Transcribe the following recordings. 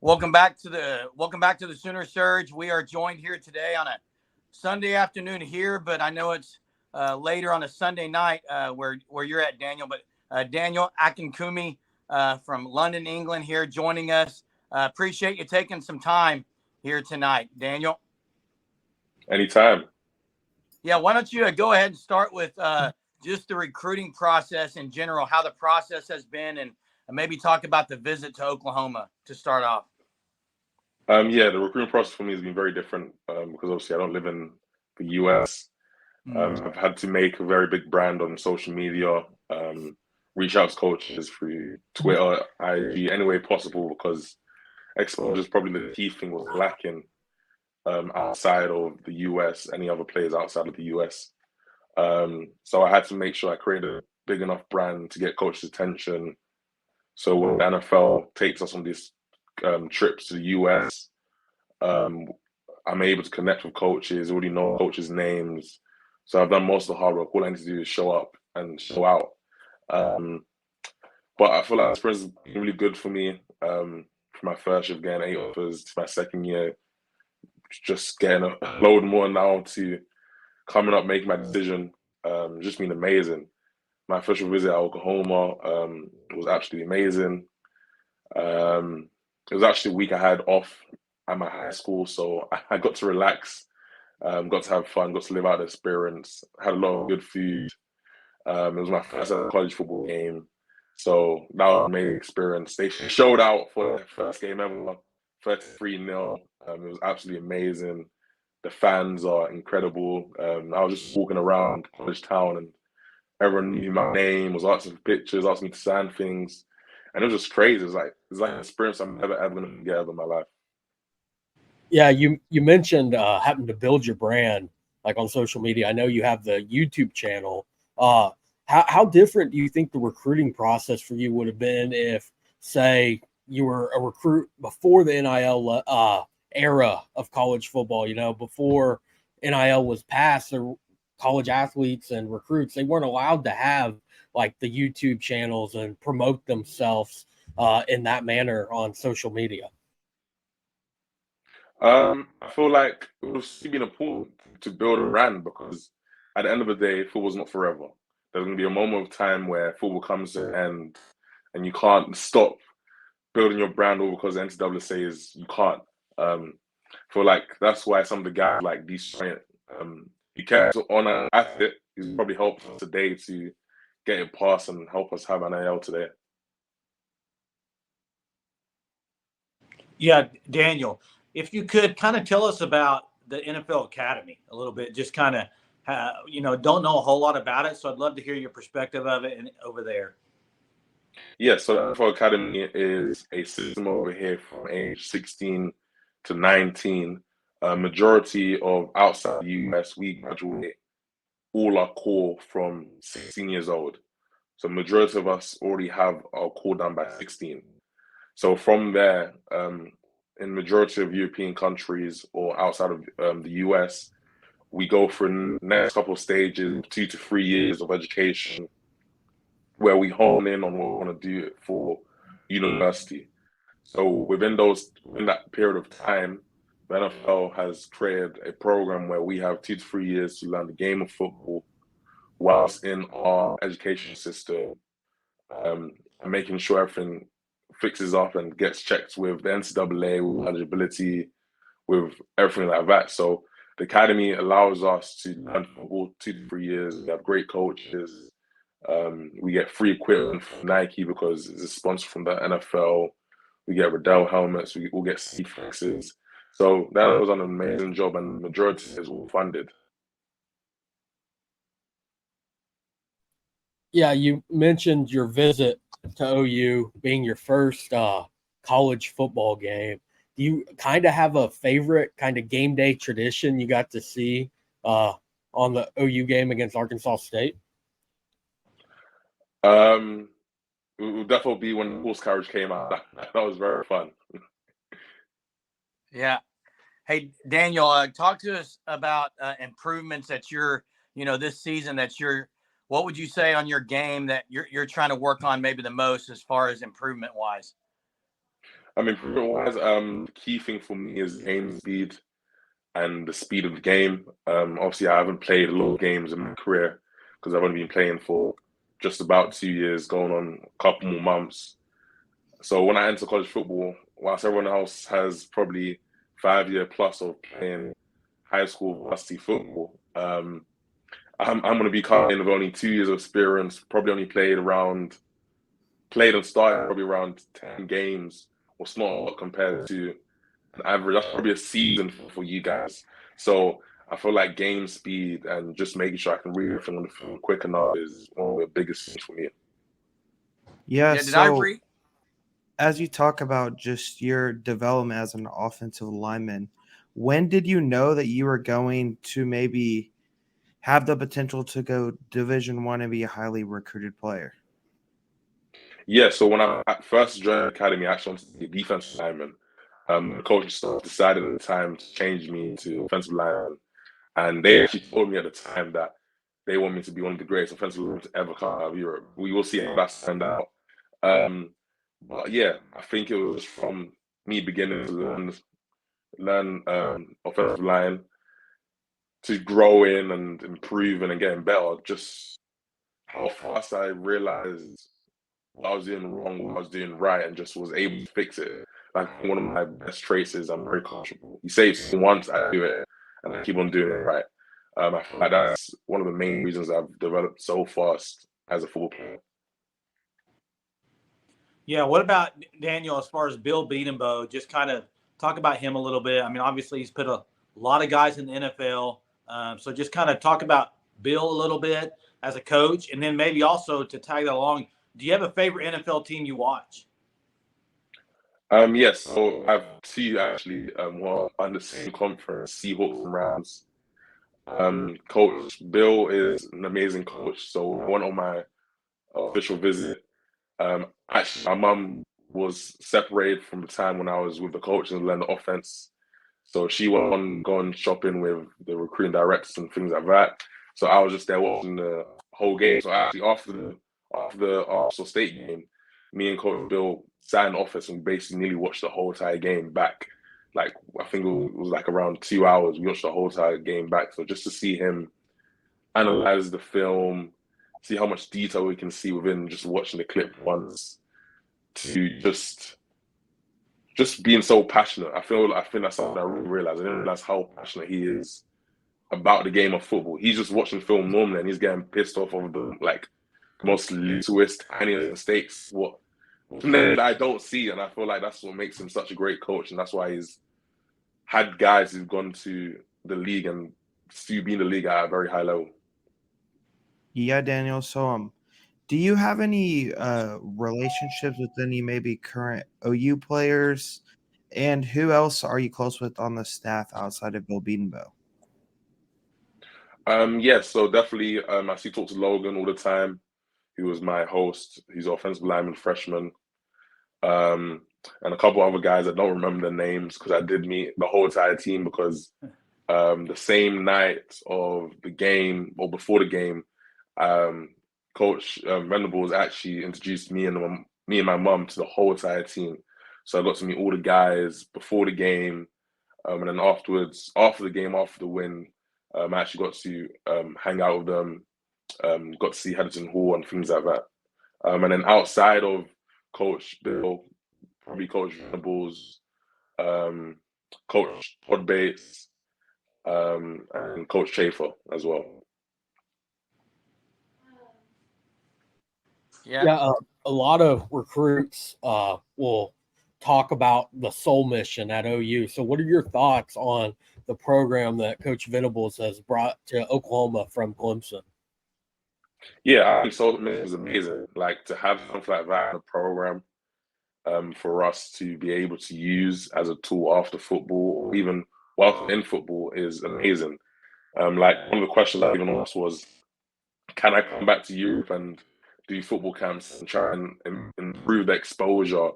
Welcome back to the Sooner Surge. We are joined here today on a Sunday afternoon here, but I know it's later on a Sunday night where you're at, Daniel. But Daniel Akinkunmi from London, England, here joining us. Appreciate you taking some time here tonight, Daniel. Anytime. Yeah, why don't you go ahead and start with just the recruiting process in general, how the process has been, and maybe talk about the visit to Oklahoma to start off. Yeah, the recruiting process for me has been very different because obviously I don't live in the US. I've had to make a very big brand on social media, reach out to coaches through Twitter, IG, any way possible because exposure is probably the key thing was lacking outside of the US, any other players outside of the US. So I had to make sure I created a big enough brand to get coaches' attention. So when the NFL takes us on these trips to the US, um, I'm able to connect with coaches, already know coaches' names. So I've done most of the hard work. All I need to do is show up and show out. Um, but I feel like this experience has been really good for me. For my first year of getting 8 offers, to my second year, just getting a load more now to coming up, making my decision. Just been amazing. My official visit at Oklahoma was absolutely amazing. It was actually a week I had off at my high school, so I got to relax, got to have fun, got to live out the experience. Had a lot of good food. It was my first ever college football game, so that was an amazing experience. They showed out for their first game ever, 33-0. It was absolutely amazing. The fans are incredible. I was just walking around college town and everyone knew my name, was asking for pictures, asking me to sign things. And it was just crazy. It's like an experience I'm never ever gonna forget ever in my life. Yeah, you mentioned having to build your brand like on social media. I know you have the YouTube channel. Uh, how different do you think the recruiting process for you would have been if, say, you were a recruit before the NIL era of college football? You know, before NIL was passed, the college athletes and recruits they weren't allowed to have like the YouTube channels and promote themselves in that manner on social media. I feel like it would have still been important to build a brand because at the end of the day, football's not forever. There's gonna be a moment of time where football comes to an end and you can't stop building your brand all because the NCAA says you can't. I feel like that's why some of the guys like Detroit, he kept on at it. He's probably helped us today to get it past and help us have an NIL today. Yeah, Daniel, if you could kind of tell us about the NFL Academy a little bit, just kind of, don't know a whole lot about it. So I'd love to hear your perspective of it and over there. Yeah, so the NFL Academy is a system over here from age 16 to 19. A majority of outside the US, we graduate all our core from 16 years old. So majority of us already have our core done by 16. So from there, in majority of European countries or outside of the US, we go through the next couple of stages, 2 to 3 years of education, where we hone in on what we want to do for university. So within that period of time, the NFL has created a program where we have 2 to 3 years to learn the game of football, whilst in our education system, and making sure everything fixes up and gets checked with the NCAA, with eligibility, with everything like that. So the academy allows us to learn football 2 to 3 years. We have great coaches. We get free equipment from Nike because it's a sponsor from the NFL. We get Riddell helmets. We all get seat fixes. So that was an amazing job, and the majority is all funded. Yeah, you mentioned your visit to OU being your first college football game. Do you kind of have a favorite kind of game day tradition you got to see on the OU game against Arkansas State? Um, it will definitely be when the horse carriage came out. That was very fun. Yeah. Hey, Daniel, talk to us about improvements that this season what would you say on your game that you're trying to work on maybe the most as far as improvement wise? Improvement-wise, the key thing for me is game speed and the speed of the game. Obviously, I haven't played a lot of games in my career because I've only been playing for just about 2 years, going on a couple more months. So when I enter college football, whilst everyone else has probably 5 year plus of playing high school varsity football, I'm going to be coming in with only 2 years of experience. Probably only played and started probably around 10 games, or not a lot compared to an average. That's probably a season for you guys. So I feel like game speed and just making sure I can read everything on the field quick enough is one of the biggest things for me. Yeah, Yeah, did I so read? as you talk about just your development as an offensive lineman, when did you know that you were going to maybe have the potential to go Division 1 and be a highly recruited player? Yeah, so when I first joined the academy, I actually wanted to be a defensive lineman. The coaching staff decided at the time to change me to offensive lineman. And they actually told me at the time that they want me to be one of the greatest offensive linemen to ever come out of Europe. We will see how that turned out. But yeah, I think it was from me beginning to learn offensive line to grow in and improving and getting better. Just how fast I realized what I was doing wrong, what I was doing right, and just was able to fix it. Like one of my best traits is I'm very comfortable. You say it once, I do it, and I keep on doing it right. I feel like that's one of the main reasons I've developed so fast as a football player. Yeah, what about Daniel as far as Bill Bedenbaugh? Just kind of talk about him a little bit. I mean, obviously he's put a lot of guys in the NFL. So just kind of talk about Bill a little bit as a coach, and then maybe also to tag that along. Do you have a favorite NFL team you watch? Yes, so I have two actually. Well, on the same conference, Seahawks and Rams. Coach Bill is an amazing coach. So I went on my official visit. Actually, my mum was separated from the time when I was with the coach and learned the offense. So she went on going shopping with the recruiting directors and things like that. So I was just there watching the whole game. So actually, after the Arsenal State game, me and Coach Bill sat in the office and basically nearly watched the whole entire game back. Like I think it was like around 2 hours. We watched the whole entire game back. So just to see him analyze the film, see how much detail we can see within just watching the clip once, to just being so passionate. I think that's something I really realized. I didn't realize how passionate he is about the game of football. He's just watching film normally and he's getting pissed off over the most littlest, tiniest mistakes. What that I don't see, and I feel like that's what makes him such a great coach, and that's why he's had guys who've gone to the league and still be in the league at a very high level. Yeah, Daniel. So, do you have any relationships with any maybe current OU players? And who else are you close with on the staff outside of Bill Bedenbaugh? Yes, so definitely I see talk to Logan all the time. He was my host. He's an offensive lineman freshman. And a couple other guys I don't remember their names because I did meet the whole entire team because the same night of the game or before the game, Coach Venables actually introduced me and my mum to the whole entire team. So I got to meet all the guys before the game, and then afterwards, after the game, after the win, I actually got to hang out with them, got to see Henderson Hall and things like that. And then outside of Coach Bill, probably Coach Venables, Coach Todd Bates, and Coach Chafer as well. Yeah, a lot of recruits will talk about the soul mission at OU. So, what are your thoughts on the program that Coach Venables has brought to Oklahoma from Clemson? Yeah, I think soul mission is amazing. Like to have something like that in a program, for us to be able to use as a tool after football or even whilst in football is amazing. Like one of the questions I even asked was, can I come back to Europe and do football camps and try and improve the exposure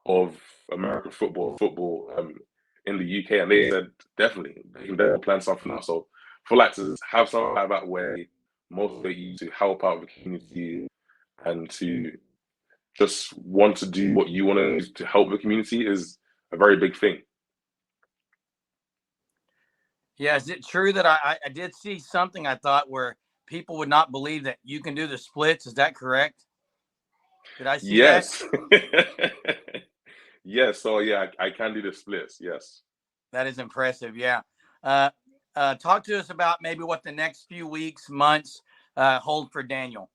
of American football in the UK? And they said definitely, they can definitely plan something out. So for like to have something like that where motivate you to help out the community and to just want to do what you want to do to help the community is a very big thing. Yeah, is it true that I did see something I thought where people would not believe that you can do the splits? Is that correct? Did I see that? Yes. Yes. So yeah, I can do the splits. Yes. That is impressive. Yeah. Talk to us about maybe what the next few weeks, months hold for Daniel.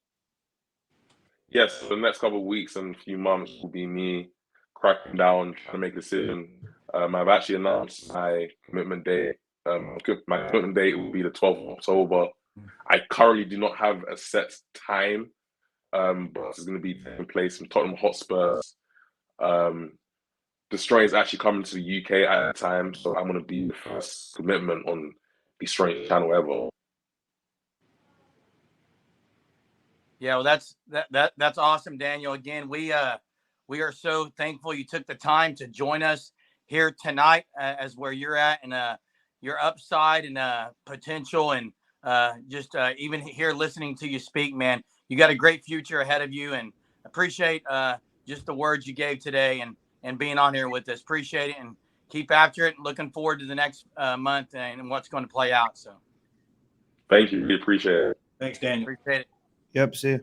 Yes. The next couple of weeks and few months will be me cracking down, trying to make a decision. I've actually announced my commitment date. My commitment date will be the 12th of October. I currently do not have a set time, but it's going to be taking place in Tottenham Hotspurs. The story is actually coming to the UK at the time, so I'm going to be the first commitment on the Strange channel ever. Yeah, well, that's awesome, Daniel. Again, we are so thankful you took the time to join us here tonight, as where you're at and your upside and potential, and just even here listening to you speak, man. You got a great future ahead of you, and appreciate just the words you gave today and being on here with us. Appreciate it, and keep after it. Looking forward to the next month and what's going to play out. So, Thank you. We appreciate it. Thanks, Daniel. appreciate it. Yep. See you.